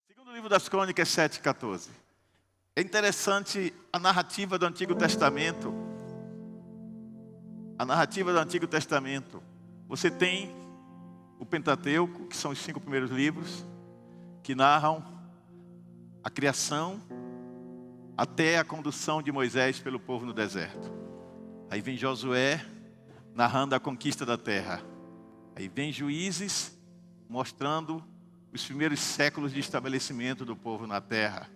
Segundo livro das Crônicas 7:14. É interessante a narrativa do Antigo Testamento. A narrativa do Antigo Testamento. Você tem o Pentateuco, que são os 5 primeiros livros, que narram a criação até a condução de Moisés pelo povo no deserto. Aí vem Josué narrando a conquista da terra. Aí vem Juízes mostrando os primeiros séculos de estabelecimento do povo na terra.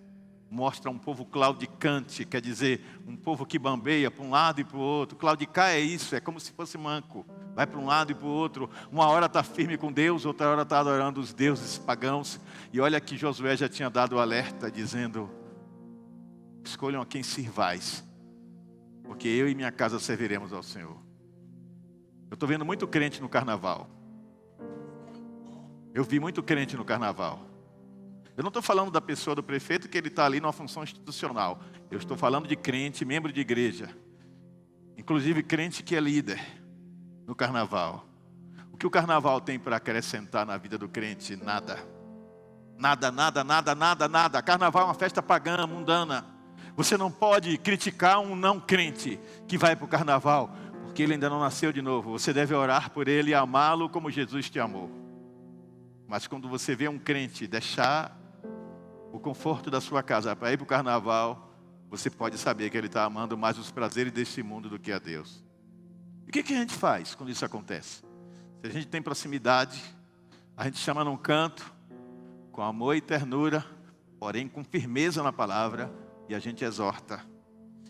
Mostra um povo claudicante, quer dizer, um povo que bambeia para um lado e para o outro. Claudicar é isso, é como se fosse manco. Vai para um lado e para o outro. Uma hora está firme com Deus, outra hora está adorando os deuses pagãos. E olha que Josué já tinha dado o alerta, dizendo: escolham a quem sirvais, porque eu e minha casa serviremos ao Senhor. Eu estou vendo muito crente no carnaval. Eu vi muito crente no carnaval. Eu não estou falando da pessoa do prefeito, que ele está ali numa função institucional. Eu estou falando de crente, membro de igreja. Inclusive crente que é líder no carnaval. O que o carnaval tem para acrescentar na vida do crente? Nada. Nada, nada, nada, nada, nada. Carnaval é uma festa pagã, mundana. Você não pode criticar um não crente que vai para o carnaval, porque ele ainda não nasceu de novo. Você deve orar por ele e amá-lo como Jesus te amou. Mas quando você vê um crente deixar o conforto da sua casa para ir para o carnaval, você pode saber que ele está amando mais os prazeres deste mundo do que a Deus. E o que a gente faz quando isso acontece? Se a gente tem proximidade, a gente chama num canto, com amor e ternura, porém com firmeza na palavra, e a gente exorta.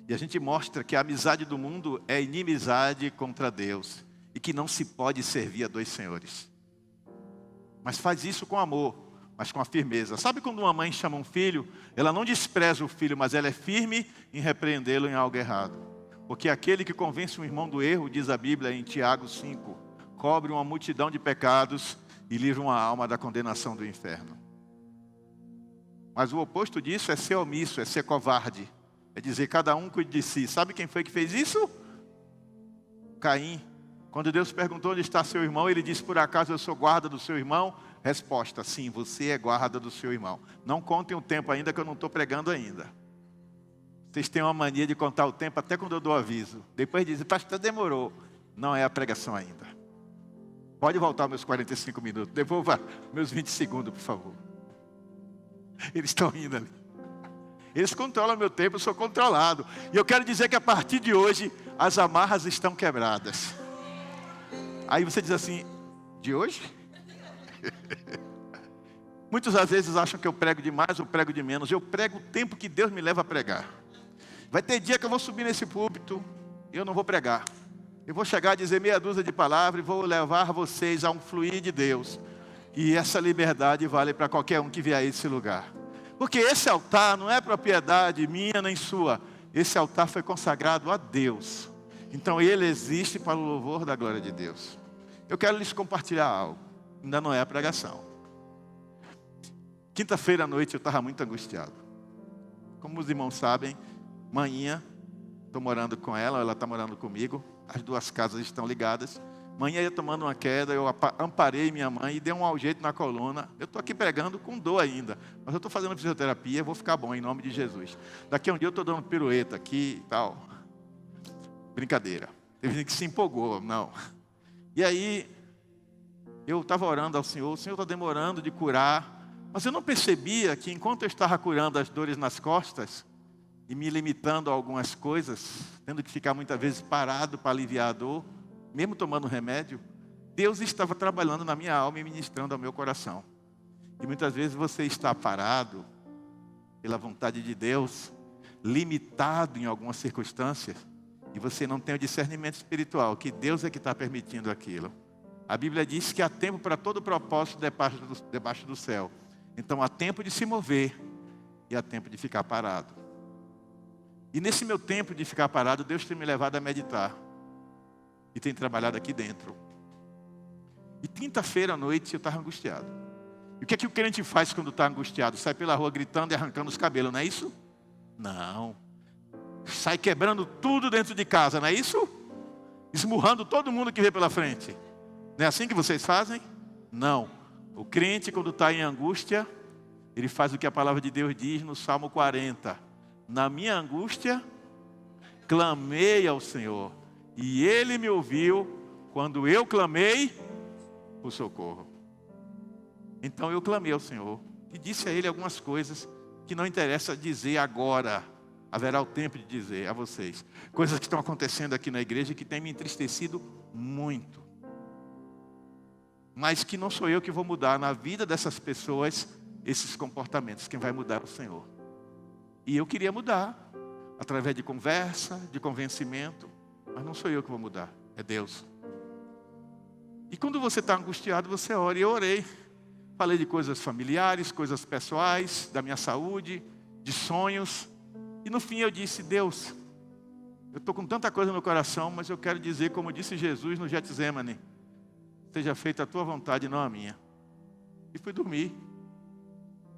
E a gente mostra que a amizade do mundo é inimizade contra Deus, e que não se pode servir a 2 senhores. Mas faz isso com amor, mas com a firmeza. Sabe quando uma mãe chama um filho, ela não despreza o filho, mas ela é firme em repreendê-lo em algo errado. Porque aquele que convence um irmão do erro, diz a Bíblia em Tiago 5, cobre uma multidão de pecados e livra uma alma da condenação do inferno. Mas o oposto disso é ser omisso, é ser covarde. É dizer, cada um cuide de si. Sabe quem foi que fez isso? Caim. Quando Deus perguntou onde está seu irmão, ele disse: por acaso eu sou guarda do seu irmão? Resposta: sim, você é guarda do seu irmão. Não contem o tempo ainda, que eu não estou pregando ainda. Vocês têm uma mania de contar o tempo até quando eu dou aviso. Depois dizem: pastor, demorou. Não é a pregação ainda. Pode voltar meus 45 minutos. Devolva meus 20 segundos, por favor. Eles estão indo ali. Eles controlam meu tempo, eu sou controlado. E eu quero dizer que a partir de hoje, as amarras estão quebradas. Aí você diz assim: de hoje? Muitos às vezes acham que eu prego demais ou prego de menos. Eu prego o tempo que Deus me leva a pregar. Vai ter dia que eu vou subir nesse púlpito e eu não vou pregar. Eu vou chegar a dizer meia dúzia de palavras e vou levar vocês a um fluir de Deus. E essa liberdade vale para qualquer um que vier a esse lugar. Porque esse altar não é propriedade minha nem sua. Esse altar foi consagrado a Deus. Então ele existe para o louvor da glória de Deus. Eu quero lhes compartilhar algo. Ainda não é a pregação. Quinta-feira à noite eu estava muito angustiado. Como os irmãos sabem, manhã, estou morando com ela está morando comigo. As 2 casas estão ligadas. Manhã ia tomando uma queda, eu amparei minha mãe e dei um jeito na coluna. Eu estou aqui pregando com dor ainda. Mas eu estou fazendo fisioterapia, vou ficar bom em nome de Jesus. Daqui a um dia eu estou dando pirueta aqui e tal. Brincadeira. Teve gente que se empolgou, não. E aí, eu estava orando ao Senhor, o Senhor está demorando de curar. Mas eu não percebia que enquanto eu estava curando as dores nas costas e me limitando a algumas coisas, tendo que ficar muitas vezes parado para aliviar a dor, mesmo tomando remédio, Deus estava trabalhando na minha alma e ministrando ao meu coração. E muitas vezes você está parado pela vontade de Deus, limitado em algumas circunstâncias, e você não tem o discernimento espiritual, que Deus é que está permitindo aquilo. A Bíblia diz que há tempo para todo propósito debaixo do céu. Então há tempo de se mover e há tempo de ficar parado. E nesse meu tempo de ficar parado, Deus tem me levado a meditar. E tem trabalhado aqui dentro. E quinta-feira à noite eu estava angustiado. E o que é que o crente faz quando está angustiado? Sai pela rua gritando e arrancando os cabelos, não é isso? Não. Sai quebrando tudo dentro de casa, não é isso? Esmurrando todo mundo que vê pela frente. Não é assim que vocês fazem? Não. O crente, quando está em angústia, ele faz o que a palavra de Deus diz no Salmo 40. Na minha angústia, clamei ao Senhor, e Ele me ouviu quando eu clamei por socorro. Então eu clamei ao Senhor e disse a Ele algumas coisas que não interessa dizer agora. Haverá o tempo de dizer a vocês. Coisas que estão acontecendo aqui na igreja que têm me entristecido muito. Mas que não sou eu que vou mudar na vida dessas pessoas esses comportamentos. Quem vai mudar é o Senhor. E eu queria mudar. Através de conversa, de convencimento. Mas não sou eu que vou mudar. É Deus. E quando você está angustiado, você ora. E eu orei. Falei de coisas familiares, coisas pessoais, da minha saúde, de sonhos. E no fim eu disse, Deus, eu estou com tanta coisa no coração, mas eu quero dizer, como disse Jesus no Getsemane, seja feita a tua vontade, não a minha. E fui dormir.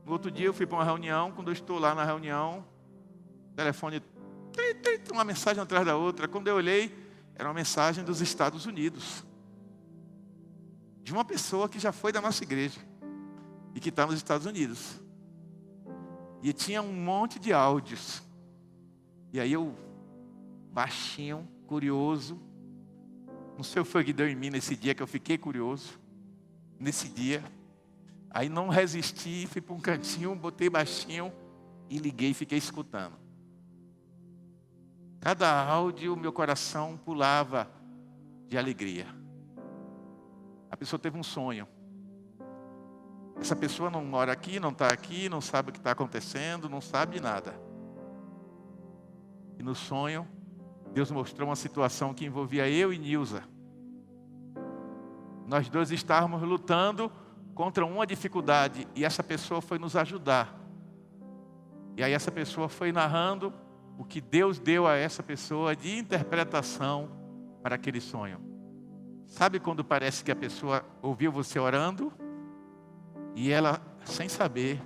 No outro dia eu fui para uma reunião, quando eu estou lá na reunião, o telefone, uma mensagem atrás da outra. Quando eu olhei, era uma mensagem dos Estados Unidos. De uma pessoa que já foi da nossa igreja e que está nos Estados Unidos. E tinha um monte de áudios. E aí eu, baixinho, curioso. Não sei o que foi que deu em mim nesse dia que eu fiquei curioso. Nesse dia. Aí não resisti, fui para um cantinho, botei baixinho e liguei e fiquei escutando. Cada áudio, meu coração pulava de alegria. A pessoa teve um sonho. Essa pessoa não mora aqui, não está aqui, não sabe o que está acontecendo, não sabe de nada. E no sonho, Deus mostrou uma situação que envolvia eu e Nilza. Nós dois estávamos lutando contra uma dificuldade e essa pessoa foi nos ajudar. E aí essa pessoa foi narrando o que Deus deu a essa pessoa de interpretação para aquele sonho. Sabe quando parece que a pessoa ouviu você orando? E ela, sem saber,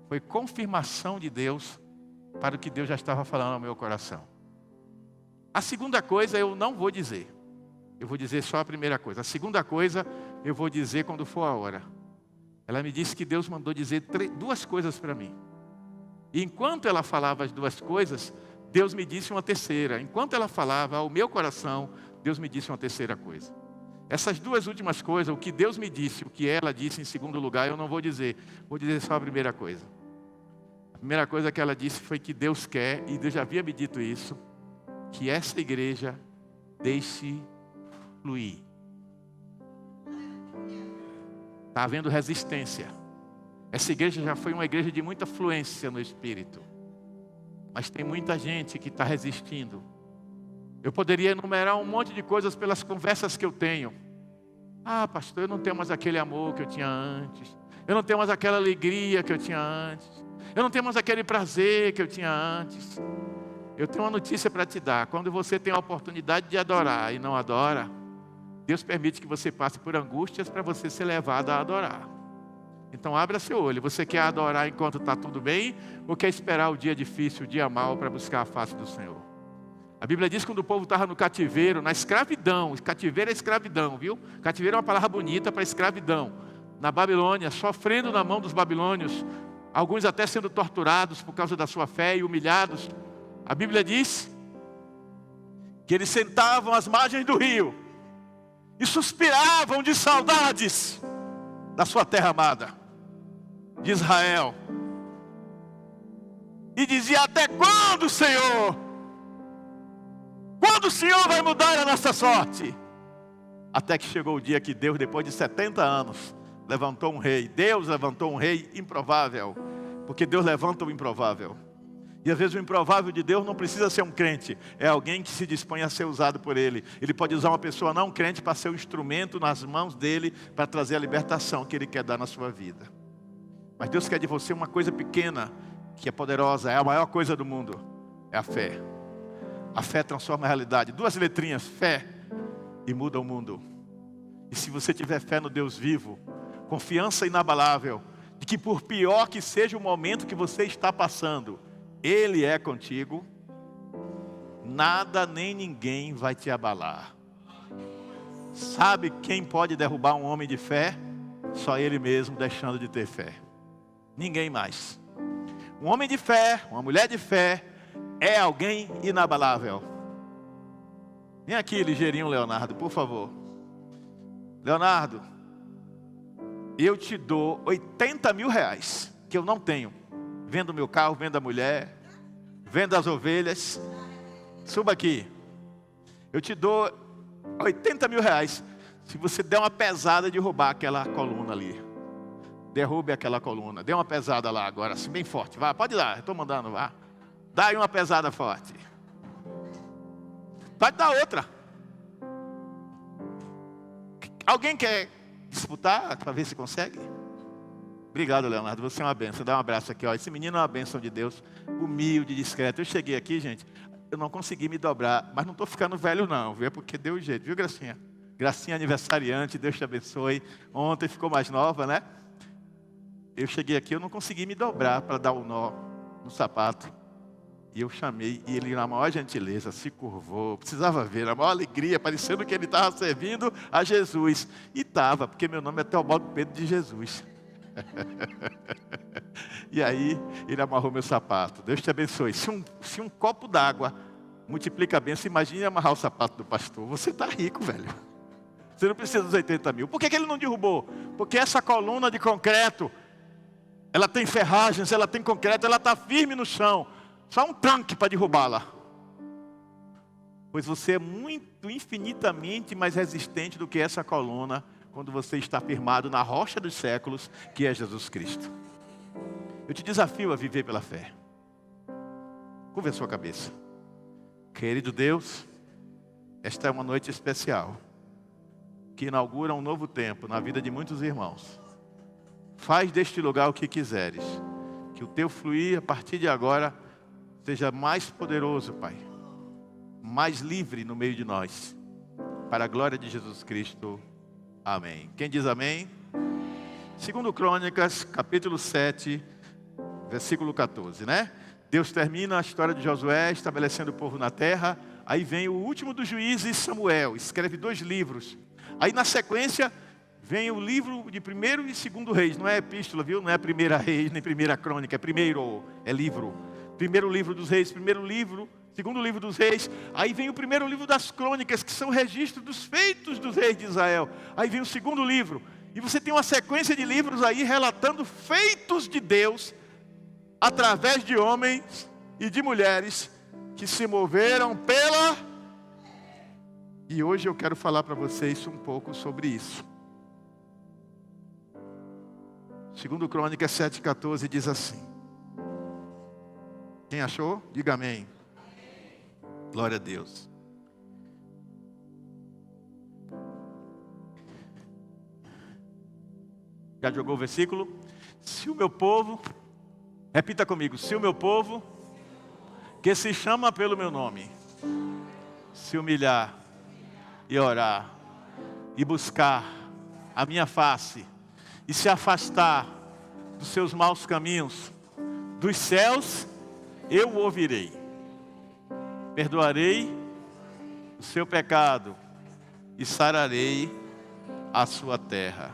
foi confirmação de Deus para o que Deus já estava falando ao meu coração. A segunda coisa eu não vou dizer. Eu vou dizer só a primeira coisa. A segunda coisa eu vou dizer quando for a hora. Ela me disse que Deus mandou dizer duas coisas para mim. E enquanto ela falava as duas coisas, Deus me disse uma terceira. Enquanto ela falava ao meu coração, Deus me disse uma terceira coisa. Essas duas últimas coisas, o que Deus me disse, o que ela disse em segundo lugar, eu não vou dizer. Vou dizer só a primeira coisa. A primeira coisa que ela disse foi que Deus quer, e Deus já havia me dito isso, que essa igreja deixe fluir. Está havendo resistência. Essa igreja já foi uma igreja de muita fluência no Espírito. Mas tem muita gente que está resistindo. Eu poderia enumerar um monte de coisas pelas conversas que eu tenho. Ah, pastor, eu não tenho mais aquele amor que eu tinha antes. Eu não tenho mais aquela alegria que eu tinha antes. Eu não tenho mais aquele prazer que eu tinha antes. Eu tenho uma notícia para te dar. Quando você tem a oportunidade de adorar e não adora, Deus permite que você passe por angústias para você ser levado a adorar. Então abra seu olho. Você quer adorar enquanto está tudo bem? Ou quer esperar o dia difícil, o dia mau para buscar a face do Senhor? A Bíblia diz que quando o povo estava no cativeiro, na escravidão. Cativeiro é escravidão, viu? Cativeiro é uma palavra bonita para escravidão. Na Babilônia, sofrendo na mão dos babilônios. Alguns até sendo torturados por causa da sua fé e humilhados. A Bíblia diz que eles sentavam às margens do rio e suspiravam de saudades da sua terra amada, de Israel. E dizia: até quando, Senhor? Quando o Senhor vai mudar a nossa sorte? Até que chegou o dia que Deus, depois de 70 anos, levantou um rei. Deus levantou um rei improvável, porque Deus levanta o improvável. E às vezes o improvável de Deus não precisa ser um crente, é alguém que se dispõe a ser usado por Ele. Ele pode usar uma pessoa não crente para ser um instrumento nas mãos dEle, para trazer a libertação que Ele quer dar na sua vida. Mas Deus quer de você uma coisa pequena, que é poderosa, é a maior coisa do mundo, é a fé. A fé transforma a realidade. Duas letrinhas, fé, e muda o mundo. E se você tiver fé no Deus vivo, confiança inabalável, de que por pior que seja o momento que você está passando, Ele é contigo, nada nem ninguém vai te abalar. Sabe quem pode derrubar um homem de fé? Só ele mesmo deixando de ter fé. Ninguém mais. Um homem de fé, uma mulher de fé, é alguém inabalável. Vem aqui, ligeirinho Leonardo, por favor. Leonardo, eu te dou 80 mil reais, que eu não tenho. Vendo meu carro, vendo a mulher, vendo as ovelhas. Suba aqui. Eu te dou 80 mil reais, se você der uma pesada de roubar aquela coluna ali. Derrube aquela coluna. Dê uma pesada lá agora, assim, bem forte. Vá, pode ir lá, eu estou mandando, vá. Dá aí uma pesada forte. Pode dar outra. Alguém quer disputar para ver se consegue? Obrigado, Leonardo. Você é uma bênção. Dá um abraço aqui. Ó. Esse menino é uma bênção de Deus. Humilde, discreto. Eu cheguei aqui, gente. Eu não consegui me dobrar. Mas não estou ficando velho, não. Viu? É porque deu jeito. Viu, Gracinha? Gracinha aniversariante. Deus te abençoe. Ontem ficou mais nova, né? Eu cheguei aqui, eu não consegui me dobrar para dar o nó no sapato. E eu chamei, e ele na maior gentileza se curvou. Precisava ver, na maior alegria, parecendo que ele estava servindo a Jesus. E estava, porque meu nome é Teobaldo Pedro de Jesus. E aí, ele amarrou meu sapato. Deus te abençoe. Se um copo d'água multiplica a bênção, imagine amarrar o sapato do pastor. Você está rico, velho. Você não precisa dos 80 mil. Por que ele não derrubou? Porque essa coluna de concreto, ela tem ferragens, ela tem concreto, ela está firme no chão. Só um tanque para derrubá-la. Pois você é muito, infinitamente mais resistente do que essa coluna, quando você está firmado na rocha dos séculos, que é Jesus Cristo. Eu te desafio a viver pela fé. Curva a sua cabeça. Querido Deus, esta é uma noite especial, que inaugura um novo tempo na vida de muitos irmãos. Faz deste lugar o que quiseres. Que o teu fluir, a partir de agora, seja mais poderoso, Pai. Mais livre no meio de nós. Para a glória de Jesus Cristo. Amém. Quem diz amém? 2 Crônicas, capítulo 7, versículo 14, né? Deus termina a história de Josué, estabelecendo o povo na terra. Aí vem o último dos juízes, Samuel. Escreve 2 livros. Aí na sequência vem o livro de 1º e 2º Reis. Não é epístola, viu? Não é 1ª Reis, nem 1ª Crônica. É primeiro, é livro. 1º livro dos Reis, 1º livro, 2º livro dos Reis. Aí vem o 1º livro das Crônicas, que são registros dos feitos dos reis de Israel. Aí vem o 2º livro. E você tem uma sequência de livros aí relatando feitos de Deus através de homens e de mulheres que se moveram pela... E hoje eu quero falar para vocês um pouco sobre isso. 2 Crônicas 7,14 diz assim. Quem achou? Diga amém. Glória a Deus. Já jogou o versículo? Se o meu povo, repita comigo, se o meu povo, que se chama pelo meu nome, se humilhar e orar, e buscar a minha face, e se afastar dos seus maus caminhos, dos céus, eu o ouvirei, perdoarei o seu pecado e sararei a sua terra.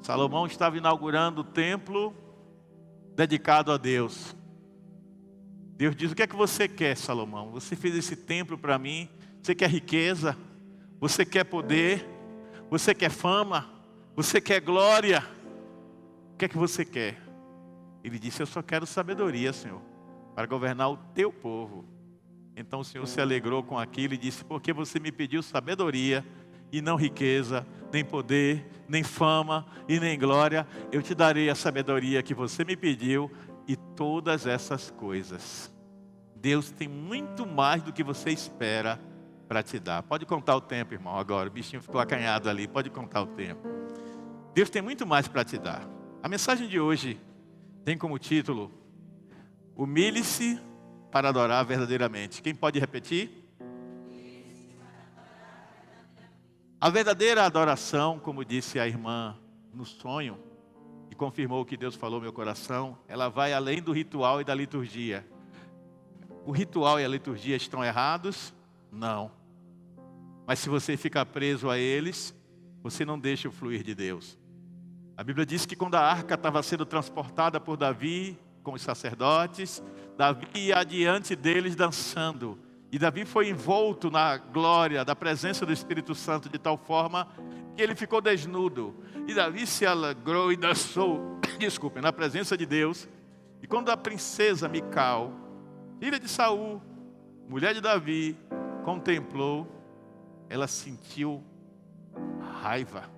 Salomão estava inaugurando o templo dedicado a Deus. Deus diz: o que é que você quer, Salomão? Você fez esse templo para mim. Você quer riqueza? Você quer poder? Você quer fama? Você quer glória? O que é que você quer? Ele disse: eu só quero sabedoria, Senhor, para governar o teu povo. Então o Senhor se alegrou com aquilo e disse: porque você me pediu sabedoria e não riqueza, nem poder, nem fama e nem glória, eu te darei a sabedoria que você me pediu e todas essas coisas. Deus tem muito mais do que você espera para te dar. Pode contar o tempo, irmão, agora. O bichinho ficou acanhado ali, pode contar o tempo. Deus tem muito mais para te dar. A mensagem de hoje tem como título: humilhe-se para adorar verdadeiramente. Quem pode repetir? A verdadeira adoração, como disse a irmã no sonho, e confirmou o que Deus falou no meu coração, ela vai além do ritual e da liturgia. O ritual e a liturgia estão errados? Não. Mas se você ficar preso a eles, você não deixa o fluir de Deus. A Bíblia diz que quando a arca estava sendo transportada por Davi com os sacerdotes, Davi ia adiante deles dançando. E Davi foi envolto na glória da presença do Espírito Santo de tal forma que ele ficou desnudo. E Davi se alegrou e dançou, desculpem, na presença de Deus. E quando a princesa Mical, filha de Saul, mulher de Davi, contemplou, ela sentiu raiva,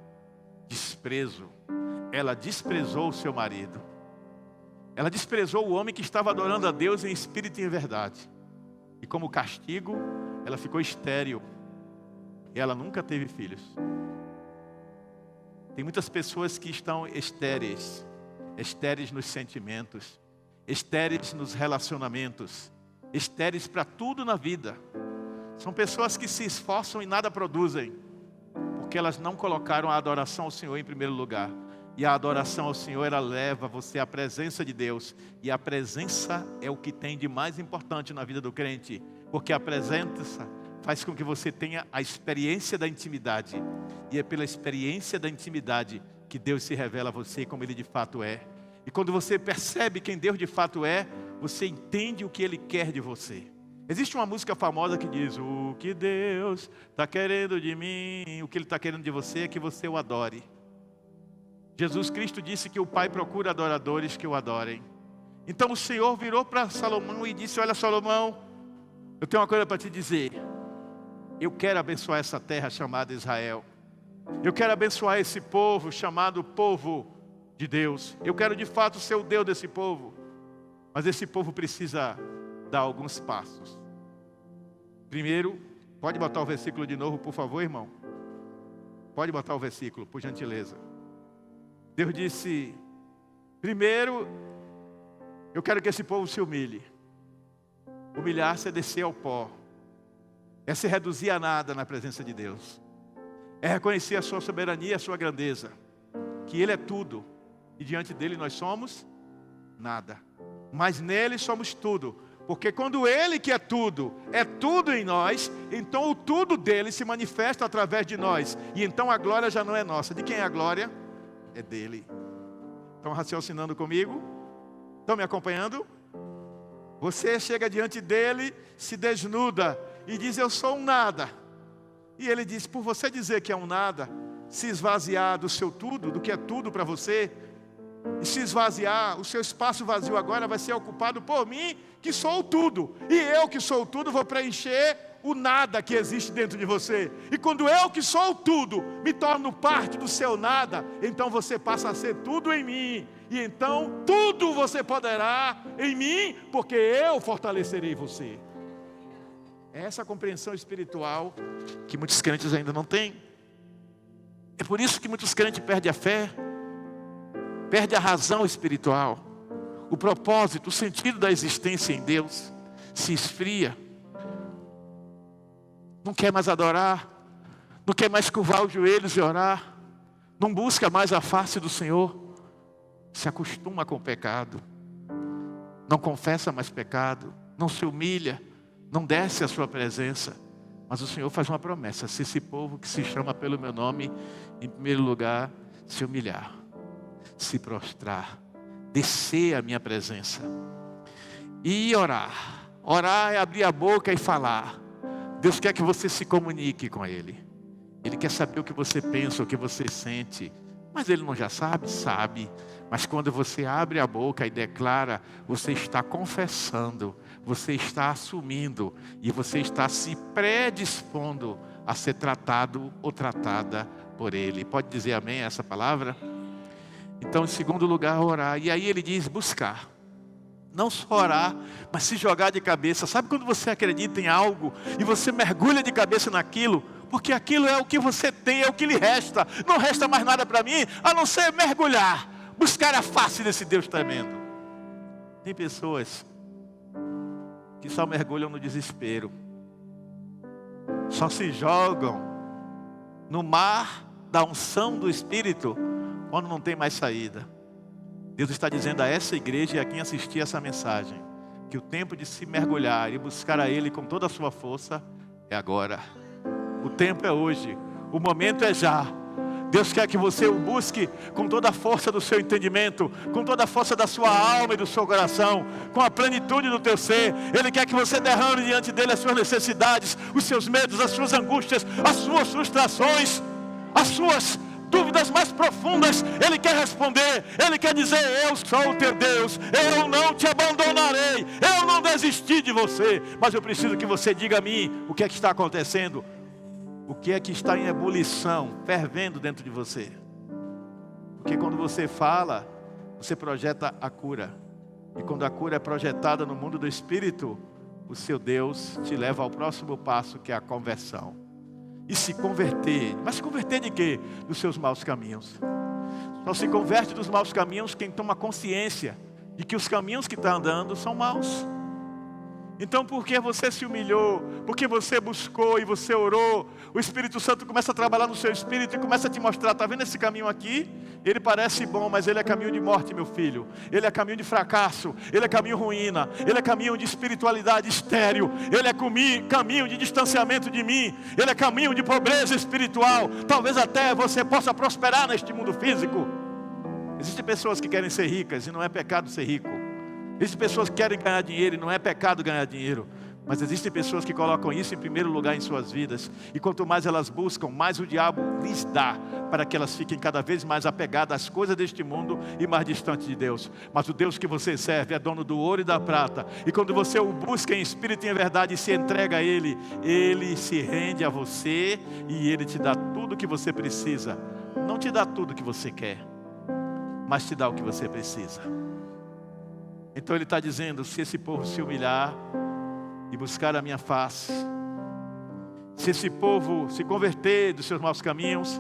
desprezo. Ela desprezou o seu marido. Ela desprezou o homem que estava adorando a Deus em espírito e em verdade. E como castigo, ela ficou estéril. E ela nunca teve filhos. Tem muitas pessoas que estão estéreis. Estéreis nos sentimentos. Estéreis nos relacionamentos. Estéreis para tudo na vida. São pessoas que se esforçam e nada produzem. Porque elas não colocaram a adoração ao Senhor em primeiro lugar. E a adoração ao Senhor, ela leva você à presença de Deus. E a presença é o que tem de mais importante na vida do crente. Porque a presença faz com que você tenha a experiência da intimidade. E é pela experiência da intimidade que Deus se revela a você como Ele de fato é. E quando você percebe quem Deus de fato é, você entende o que Ele quer de você. Existe uma música famosa que diz: o que Deus está querendo de mim, o que Ele está querendo de você é que você o adore. Jesus Cristo disse que o Pai procura adoradores que o adorem. Então o Senhor virou para Salomão e disse: olha, Salomão, eu tenho uma coisa para te dizer. Eu quero abençoar essa terra chamada Israel. Eu quero abençoar esse povo chamado povo de Deus. Eu quero de fato ser o Deus desse povo. Mas esse povo precisa dar alguns passos. Primeiro, pode botar o versículo de novo, por favor, irmão? Pode botar o versículo, por gentileza. Deus disse: primeiro, eu quero que esse povo se humilhe. Humilhar-se é descer ao pó. É se reduzir a nada na presença de Deus. É reconhecer a sua soberania, a sua grandeza. Que Ele é tudo. E diante dEle nós somos nada. Mas nele somos tudo. Porque quando Ele que é tudo em nós, então o tudo dEle se manifesta através de nós. E então a glória já não é nossa. De quem é a glória? É dEle. Estão raciocinando comigo? Estão me acompanhando? Você chega diante dEle, se desnuda e diz: eu sou um nada. E Ele diz: por você dizer que é um nada, se esvaziar do seu tudo, do que é tudo para você, e se esvaziar, o seu espaço vazio agora vai ser ocupado por mim, que sou o tudo. E eu que sou o tudo vou preencher o nada que existe dentro de você. E quando eu que sou o tudo me torno parte do seu nada, então você passa a ser tudo em mim. E então tudo você poderá em mim, porque eu fortalecerei você. É essa compreensão espiritual que muitos crentes ainda não têm. É por isso que muitos crentes perdem a fé, perdem a razão espiritual, o propósito, o sentido da existência em Deus, se esfria. Não quer mais adorar, não quer mais curvar os joelhos e orar, não busca mais a face do Senhor, se acostuma com o pecado, não confessa mais pecado, não se humilha, não desce à sua presença. Mas o Senhor faz uma promessa: se esse povo que se chama pelo meu nome, em primeiro lugar, se humilhar, se prostrar, descer à minha presença e orar. Orar é abrir a boca e falar. Deus quer que você se comunique com Ele. Ele quer saber o que você pensa, o que você sente. Mas Ele não já sabe? Sabe. Mas quando você abre a boca e declara, você está confessando, você está assumindo e você está se predispondo a ser tratado ou tratada por Ele. Pode dizer amém a essa palavra? Então, em segundo lugar, orar. E aí Ele diz: buscar. Não só orar, mas se jogar de cabeça. Sabe quando você acredita em algo e você mergulha de cabeça naquilo? Porque aquilo é o que você tem, é o que lhe resta. Não resta mais nada para mim, a não ser mergulhar. Buscar a face desse Deus tremendo. Tem pessoas que só mergulham no desespero. Só se jogam no mar da unção do Espírito quando não tem mais saída. Deus está dizendo a essa igreja e a quem assistir essa mensagem, que o tempo de se mergulhar e buscar a Ele com toda a sua força é agora. O tempo é hoje, o momento é já. Deus quer que você o busque com toda a força do seu entendimento, com toda a força da sua alma e do seu coração, com a plenitude do teu ser. Ele quer que você derrame diante dele as suas necessidades, os seus medos, as suas angústias, as suas frustrações, as suas dúvidas mais profundas. Ele quer responder, ele quer dizer: eu sou o teu Deus, eu não te abandonarei, eu não desisti de você, mas eu preciso que você diga a mim o que é que está acontecendo, o que é que está em ebulição, fervendo dentro de você. Porque quando você fala, você projeta a cura, e quando a cura é projetada no mundo do Espírito, o seu Deus te leva ao próximo passo, que é a conversão. E se converter. Mas se converter de quê? Dos seus maus caminhos. Só se converte dos maus caminhos quem toma consciência de que os caminhos que está andando são maus. Então, porque você se humilhou, porque você buscou e você orou, o Espírito Santo começa a trabalhar no seu espírito e começa a te mostrar: está vendo esse caminho aqui? Ele parece bom, mas ele é caminho de morte, meu filho. Ele é caminho de fracasso, ele é caminho ruína, ele é caminho de espiritualidade estéril, ele é caminho de distanciamento de mim, ele é caminho de pobreza espiritual. Talvez até você possa prosperar neste mundo físico. Existem pessoas que querem ser ricas e não é pecado ser rico. Existem pessoas que querem ganhar dinheiro e não é pecado ganhar dinheiro. Mas existem pessoas que colocam isso em primeiro lugar em suas vidas. E quanto mais elas buscam, mais o diabo lhes dá, para que elas fiquem cada vez mais apegadas às coisas deste mundo e mais distantes de Deus. Mas o Deus que você serve é dono do ouro e da prata. E quando você o busca em espírito e em verdade e se entrega a Ele, Ele se rende a você e Ele te dá tudo o que você precisa. Não te dá tudo o que você quer, mas te dá o que você precisa. Então Ele está dizendo: se esse povo se humilhar e buscar a minha face, se esse povo se converter dos seus maus caminhos,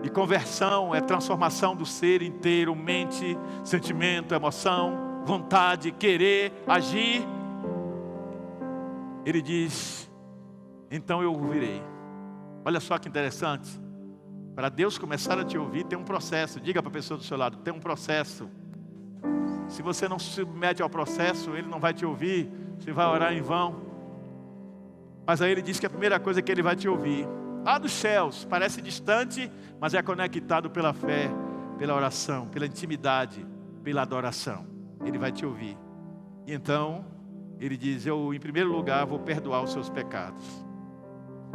e conversão é transformação do ser inteiro, mente, sentimento, emoção, vontade, querer, agir. Ele diz: então eu ouvirei. Olha só que interessante. Para Deus começar a te ouvir, tem um processo. Diga para a pessoa do seu lado: tem um processo. Se você não se submete ao processo, Ele não vai te ouvir, você vai orar em vão. Mas aí Ele diz que a primeira coisa que Ele vai te ouvir, lá dos céus, parece distante, mas é conectado pela fé, pela oração, pela intimidade, pela adoração. Ele vai te ouvir. E então, Ele diz: eu em primeiro lugar vou perdoar os seus pecados.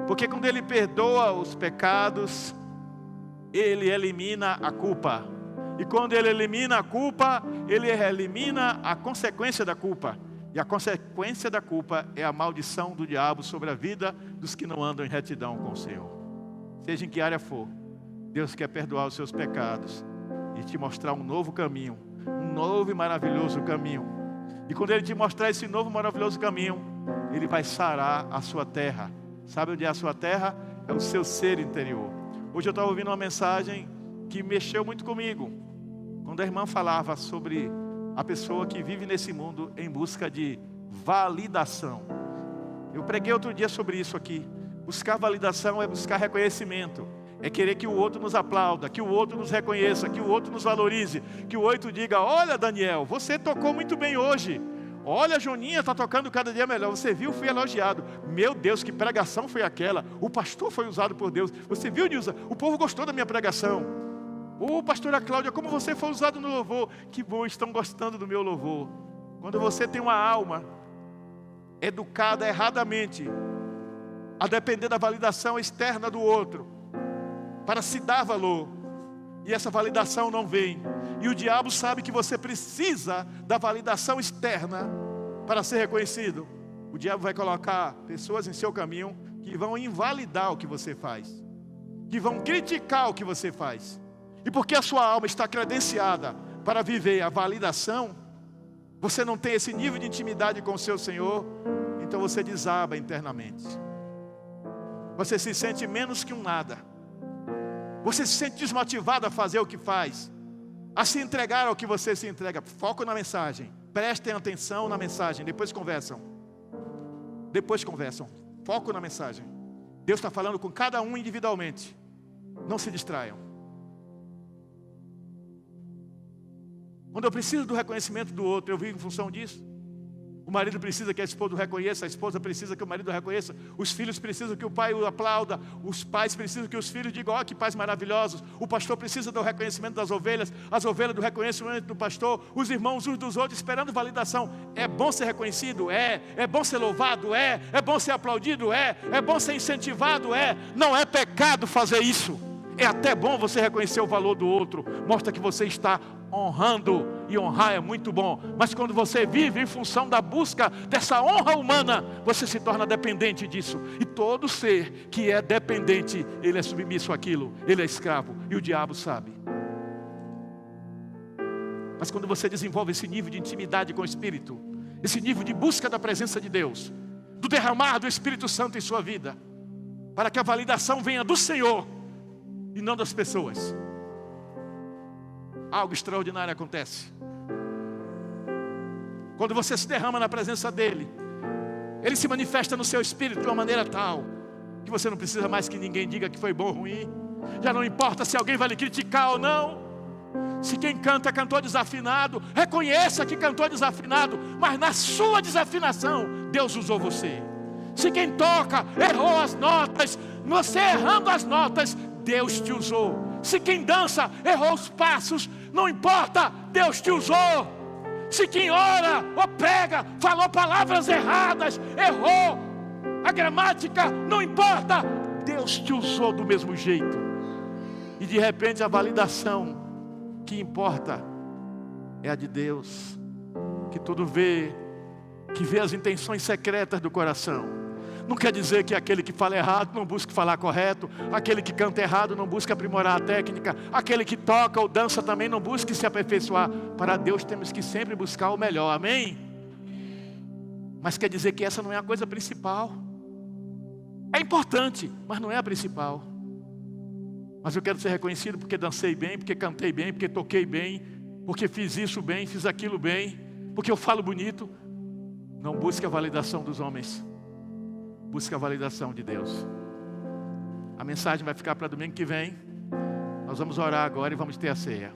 Porque quando Ele perdoa os pecados, Ele elimina a culpa. E quando Ele elimina a culpa, Ele elimina a consequência da culpa. E a consequência da culpa é a maldição do diabo sobre a vida dos que não andam em retidão com o Senhor. Seja em que área for, Deus quer perdoar os seus pecados e te mostrar um novo caminho, um novo e maravilhoso caminho. E quando Ele te mostrar esse novo e maravilhoso caminho, Ele vai sarar a sua terra. Sabe onde é a sua terra? É o seu ser interior. Hoje eu estava ouvindo uma mensagem que mexeu muito comigo, quando a irmã falava sobre a pessoa que vive nesse mundo em busca de validação. Eu preguei outro dia sobre isso aqui. Buscar validação é buscar reconhecimento, é querer que o outro nos aplauda, que o outro nos reconheça, que o outro nos valorize, que o outro diga: olha, Daniel, você tocou muito bem hoje. Olha, Joninha está tocando cada dia melhor. Você viu, fui elogiado. Meu Deus, que pregação foi aquela. O pastor foi usado por Deus. Você viu, Nilza? O povo gostou da minha pregação. Ô, pastora Cláudia, como você foi usado no louvor. Que bom, estão gostando do meu louvor. Quando você tem uma alma educada erradamente, a depender da validação externa do outro, para se dar valor, e essa validação não vem, e o diabo sabe que você precisa da validação externa para ser reconhecido, o diabo vai colocar pessoas em seu caminho que vão invalidar o que você faz, que vão criticar o que você faz. E porque a sua alma está credenciada para viver a validação, você não tem esse nível de intimidade com o seu Senhor, então você desaba internamente. Você se sente menos que um nada. Você se sente desmotivado a fazer o que faz, a se entregar ao que você se entrega. Foco na mensagem. Prestem atenção na mensagem. Depois conversam. Foco na mensagem. Deus está falando com cada um individualmente. Não se distraiam. Quando eu preciso do reconhecimento do outro, eu vivo em função disso. O marido precisa que a esposa o reconheça, a esposa precisa que o marido o reconheça, os filhos precisam que o pai o aplauda, os pais precisam que os filhos digam: ó, que pais maravilhosos. O pastor precisa do reconhecimento das ovelhas, as ovelhas do reconhecimento do pastor, os irmãos uns dos outros esperando validação. É bom ser reconhecido? É bom ser louvado? É bom ser aplaudido? É bom ser incentivado? Não é pecado fazer isso. É até bom você reconhecer o valor do outro, mostra que você está honrando, e honrar é muito bom. Mas quando você vive em função da busca dessa honra humana, você se torna dependente disso. E todo ser que é dependente, ele é submisso àquilo, ele é escravo, e o diabo sabe. Mas quando você desenvolve esse nível de intimidade com o Espírito, esse nível de busca da presença de Deus, do derramar do Espírito Santo em sua vida, para que a validação venha do Senhor e não das pessoas, algo extraordinário acontece. Quando você se derrama na presença dEle, Ele se manifesta no seu espírito de uma maneira tal que você não precisa mais que ninguém diga que foi bom ou ruim. Já não importa se alguém vai lhe criticar ou não. Se quem canta cantou desafinado, reconheça que cantou desafinado, mas na sua desafinação Deus usou você. Se quem toca errou as notas, você errando as notas, Deus te usou. Se quem dança errou os passos, não importa, Deus te usou. Se quem ora ou prega falou palavras erradas, errou a gramática, não importa, Deus te usou do mesmo jeito. E de repente a validação que importa é a de Deus, que tudo vê, que vê as intenções secretas do coração. Não quer dizer que aquele que fala errado não busque falar correto, aquele que canta errado não busque aprimorar a técnica, aquele que toca ou dança também não busque se aperfeiçoar. Para Deus temos que sempre buscar o melhor, amém? Mas quer dizer que essa não é a coisa principal. É importante, mas não é a principal. Mas eu quero ser reconhecido porque dancei bem, porque cantei bem, porque toquei bem, porque fiz isso bem, fiz aquilo bem, porque eu falo bonito. Não busque a validação dos homens, busque a validação de Deus. A mensagem vai ficar para domingo que vem. Nós vamos orar agora e vamos ter a ceia.